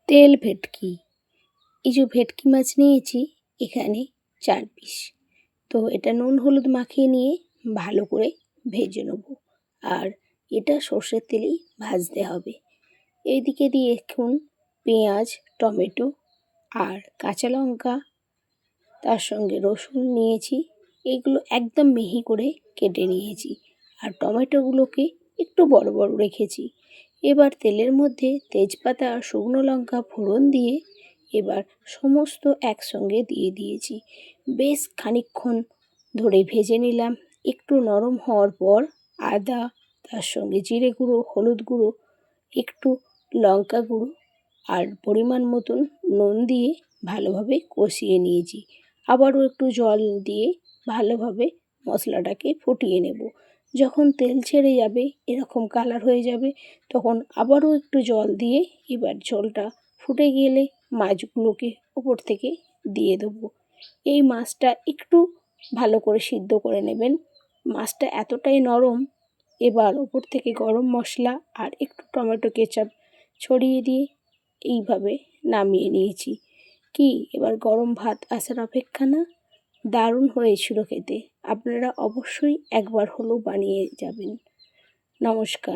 তেল ভেটকি। এই যে ভেটকি মাছ নিয়েছি এখানে 4 পিস। তো এটা নুন হলুদ মাখিয়ে নিয়ে ভালো করে ভেজে নেব। আর এটা সর্ষের তেলেই ভাজতে হবে। এইদিকে দিয়ে এখন পেঁয়াজ, টমেটো আর কাঁচা লঙ্কা, তার সঙ্গে রসুন নিয়েছি। এগুলো একদম মিহি করে কেটে নিয়েছি। আর টমেটোগুলোকে একটু বড় বড় রেখেছি। এবার তেলের মধ্যে তেজপাতা আর শুকনো লঙ্কা ফোড়ন দিয়ে এবার সমস্ত একসঙ্গে দিয়ে দিয়েছি। বেশ খানিকক্ষণ ধরে ভেজে নিলাম। একটু নরম হওয়ার পর আদা, তার সঙ্গে জিরে গুঁড়ো, হলুদ গুঁড়ো, একটু লঙ্কা গুঁড়ো আর পরিমাণ মতন নুন দিয়ে ভালোভাবে কষিয়ে নিয়েছি। আবারও একটু জল দিয়ে ভালোভাবে মশলাটাকে ফুটিয়ে নেব। যখন তেল ছেড়ে যাবে, এরকম কালার হয়ে যাবে, তখন আবারও একটু জল দিয়ে এবার ঝোলটা ফুটে গেলে মাছগুলোকে উপর থেকে দিয়ে দেবো। এই মাছটা একটু ভালো করে সিদ্ধ করে নেবেন। মাছটা এতটাই নরম, এবার উপর থেকে গরম মশলা আর একটু টমেটো কেচাপ ছড়িয়ে দিয়ে এইভাবে নামিয়ে নিয়েছি। কি এবার গরম ভাত আসার অপেক্ষা না? দারুণ হয়েছিল খেতে। আপনারা অবশ্যই একবার হলেও বানিয়ে যাবেন। নমস্কার।